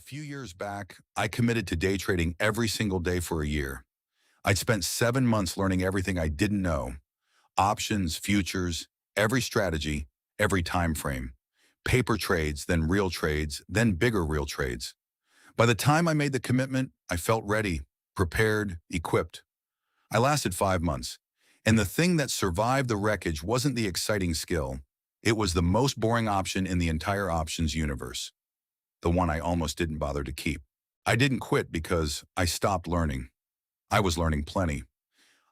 few years back, I committed to day trading every single day for a year. I'd spent 7 months learning everything I didn't know: options, futures, every strategy, every time frame, paper trades, then real trades, then bigger real trades. By the time I made the commitment, I felt ready, prepared, equipped. I lasted 5 months. And the thing that survived the wreckage wasn't the exciting skill. It was the most boring option in the entire options universe. The one I almost didn't bother to keep. I didn't quit because I stopped learning. I was learning plenty.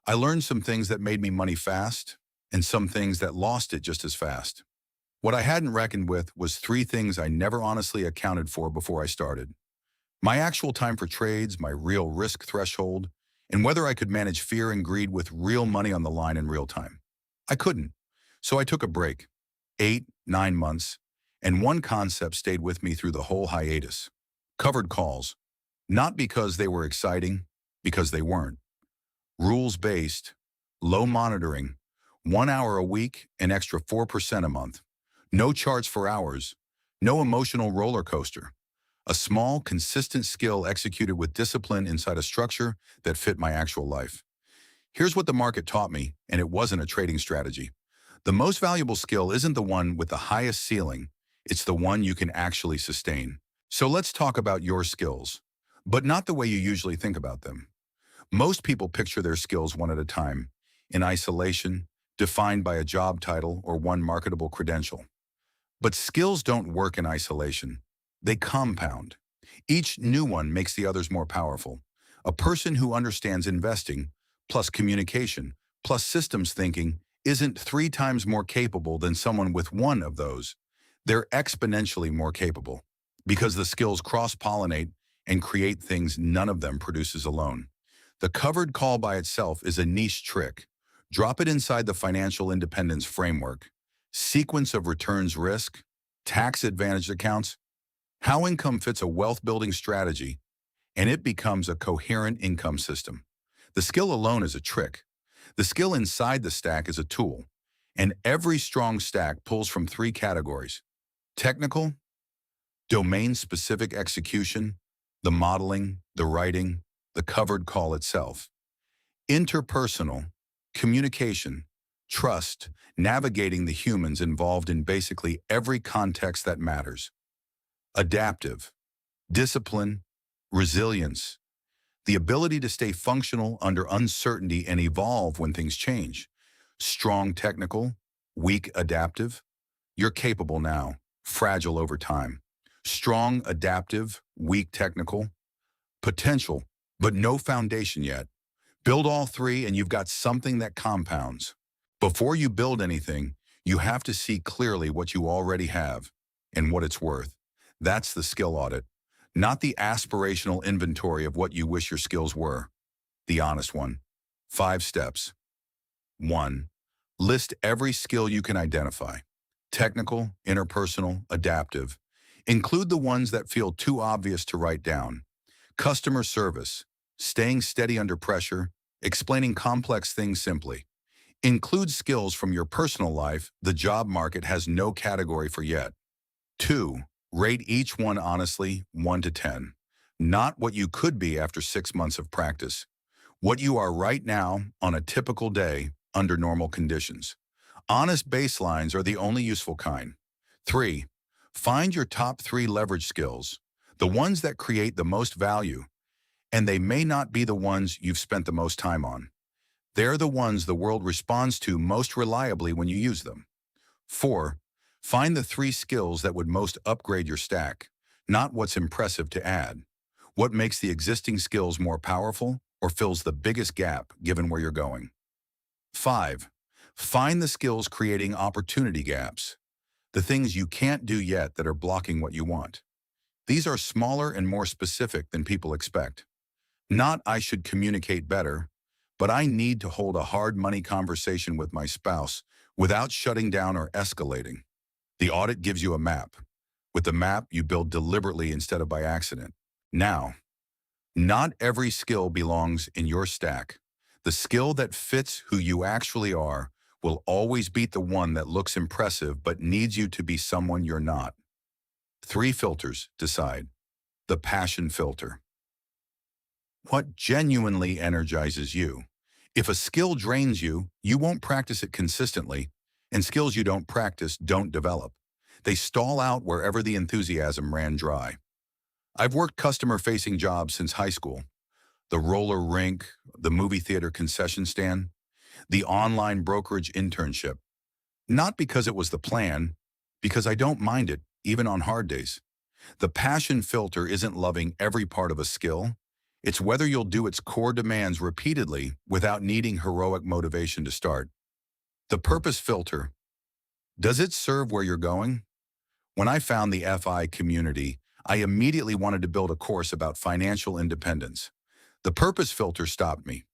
I learned some things that made me money fast, and some things that lost it just as fast. What I hadn't reckoned with was three things I never honestly accounted for before I started: my actual time for trades, my real risk threshold, and whether I could manage fear and greed with real money on the line in real time. I couldn't. So I took a break. 8, 9 months. And one concept stayed with me through the whole hiatus: covered calls. Not because they were exciting, because they weren't. Rules-based, low monitoring, 1 hour a week, an extra 4% a month. No charts for hours, no emotional roller coaster. A small, consistent skill executed with discipline inside a structure that fit my actual life. Here's what the market taught me, and it wasn't a trading strategy. The most valuable skill isn't the one with the highest ceiling, it's the one you can actually sustain. So let's talk about your skills, but not the way you usually think about them. Most people picture their skills one at a time, in isolation, defined by a job title or one marketable credential. But skills don't work in isolation. They compound. Each new one makes the others more powerful. A person who understands investing, plus communication, plus systems thinking, isn't 3 times more capable than someone with one of those. They're exponentially more capable, because the skills cross-pollinate and create things none of them produces alone. The covered call by itself is a niche trick. Drop it inside the financial independence framework: sequence of returns risk, tax-advantaged accounts, how income fits a wealth-building strategy, and it becomes a coherent income system. The skill alone is a trick. The skill inside the stack is a tool. And every strong stack pulls from three categories: technical, domain-specific execution, the modeling, the writing, the covered call itself; interpersonal, communication, trust, navigating the humans involved in basically every context that matters; adaptive, discipline, resilience, the ability to stay functional under uncertainty and evolve when things change; strong technical, weak adaptive. You're capable now, fragile over time. Strong adaptive, weak technical. Potential, but no foundation yet. Build all three and you've got something that compounds. Before you build anything, you have to see clearly what you already have and what it's worth. That's the skill audit, not the aspirational inventory of what you wish your skills were. The honest one. 5 steps. 1. List every skill you can identify: technical, interpersonal, adaptive. Include the ones that feel too obvious to write down: customer service, staying steady under pressure, explaining complex things simply. Include skills from your personal life the job market has no category for yet. 2. Rate each one honestly, 1 to 10. Not what you could be after 6 months of practice. What you are right now on a typical day under normal conditions. Honest baselines are the only useful kind. 3. Find your top 3 leverage skills, the ones that create the most value, and they may not be the ones you've spent the most time on. They're the ones the world responds to most reliably when you use them. 4. Find the 3 skills that would most upgrade your stack, not what's impressive to add. What makes the existing skills more powerful or fills the biggest gap given where you're going. 5. Find the skills creating opportunity gaps, the things you can't do yet that are blocking what you want. These are smaller and more specific than people expect. Not "I should communicate better," but "I need to hold a hard money conversation with my spouse without shutting down or escalating." The audit gives you a map. With the map, you build deliberately instead of by accident. Now, not every skill belongs in your stack. The skill that fits who you actually are will always beat the one that looks impressive but needs you to be someone you're not. 3 filters. Decide. The passion filter. What genuinely energizes you? If a skill drains you, you won't practice it consistently, and skills you don't practice don't develop. They stall out wherever the enthusiasm ran dry. I've worked customer-facing jobs since high school. The roller rink, the movie theater concession stand, the online brokerage internship. Not because it was the plan, because I don't mind it, even on hard days. The passion filter isn't loving every part of a skill. It's whether you'll do its core demands repeatedly without needing heroic motivation to start. The purpose filter. Does it serve where you're going? When I found the FI community, I immediately wanted to build a course about financial independence. The purpose filter stopped me.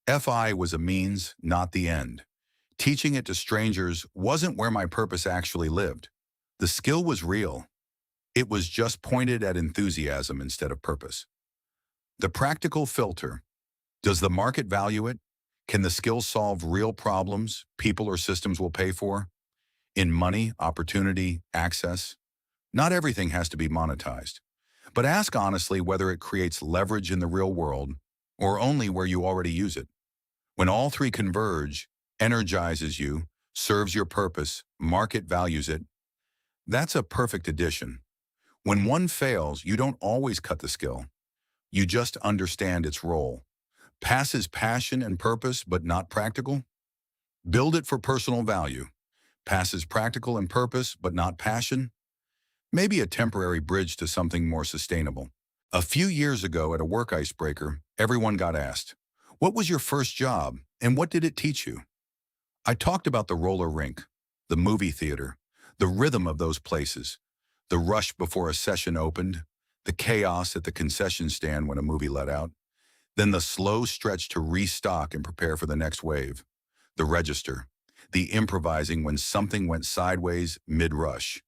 FI was a means, not the end. Teaching it to strangers wasn't where my purpose actually lived. The skill was real. It was just pointed at enthusiasm instead of purpose. The practical filter. Does the market value it? Can the skill solve real problems people or systems will pay for? In money, opportunity, access? Not everything has to be monetized. But ask honestly whether it creates leverage in the real world or only where you already use it. When all three converge, energizes you, serves your purpose, market values it, that's a perfect addition. When one fails, you don't always cut the skill. You just understand its role. Passes passion and purpose, but not practical? Build it for personal value. Passes practical and purpose, but not passion? Maybe a temporary bridge to something more sustainable. A few years ago at a work icebreaker, everyone got asked, "What was your first job, and what did it teach you?" I talked about the roller rink, the movie theater, the rhythm of those places, the rush before a session opened, the chaos at the concession stand when a movie let out, then the slow stretch to restock and prepare for the next wave, the register, the improvising when something went sideways mid-rush.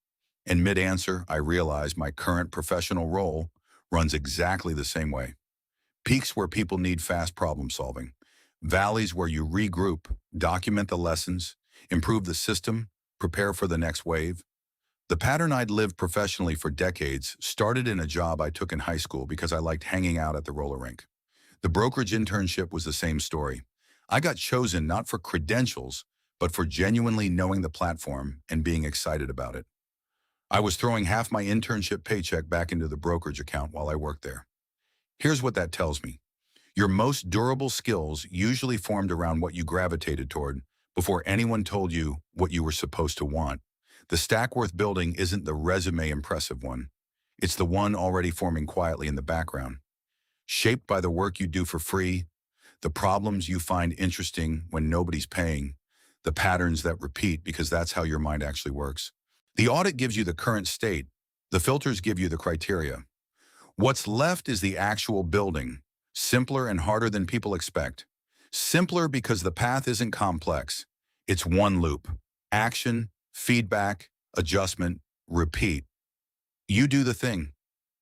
And mid-answer, I realized my current professional role runs exactly the same way. Peaks where people need fast problem solving, valleys where you regroup, document the lessons, improve the system, prepare for the next wave. The pattern I'd lived professionally for decades started in a job I took in high school because I liked hanging out at the roller rink. The brokerage internship was the same story. I got chosen not for credentials, but for genuinely knowing the platform and being excited about it. I was throwing half my internship paycheck back into the brokerage account while I worked there. Here's what that tells me. Your most durable skills usually formed around what you gravitated toward before anyone told you what you were supposed to want. The stack worth building isn't the resume impressive one. It's the one already forming quietly in the background. Shaped by the work you do for free, the problems you find interesting when nobody's paying, the patterns that repeat because that's how your mind actually works. The audit gives you the current state. The filters give you the criteria. What's left is the actual building, simpler and harder than people expect. Simpler because the path isn't complex. It's one loop. Action, feedback, adjustment, repeat. You do the thing.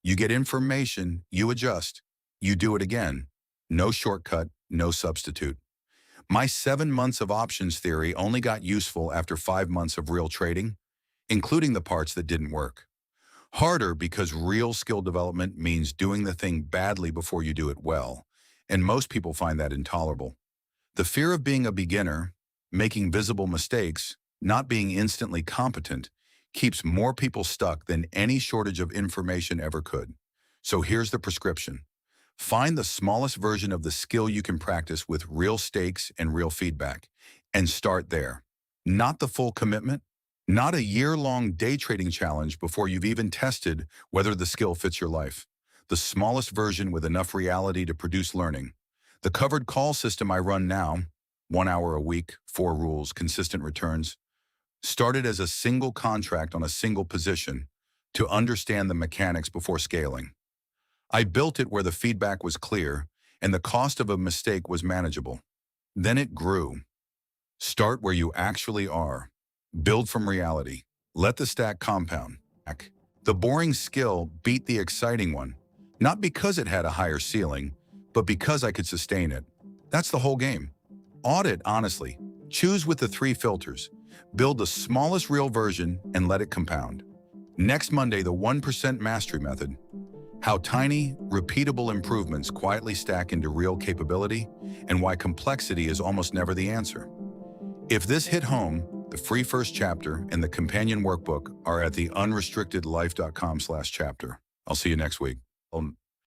You get information, you adjust. You do it again. No shortcut, no substitute. My 7 months of options theory only got useful after 5 months of real trading, including the parts that didn't work. Harder because real skill development means doing the thing badly before you do it well, and most people find that intolerable. The fear of being a beginner, making visible mistakes, not being instantly competent, keeps more people stuck than any shortage of information ever could. So here's the prescription. Find the smallest version of the skill you can practice with real stakes and real feedback, and start there. Not the full commitment, not a year-long day trading challenge before you've even tested whether the skill fits your life. The smallest version with enough reality to produce learning. The covered call system I run now, 1 hour a week, 4 rules, consistent returns, started as a single contract on a single position to understand the mechanics before scaling. I built it where the feedback was clear and the cost of a mistake was manageable. Then it grew. Start where you actually are. Build from reality. Let the stack compound. The boring skill beat the exciting one, not because it had a higher ceiling, but because I could sustain it. That's the whole game. Audit honestly. Choose with the 3 filters. Build the smallest real version and let it compound. Next Monday, the 1% mastery method. How tiny, repeatable improvements quietly stack into real capability, and why complexity is almost never the answer. If this hit home, the free first chapter and the companion workbook are at the unrestrictedlife.com/chapter. I'll see you next week.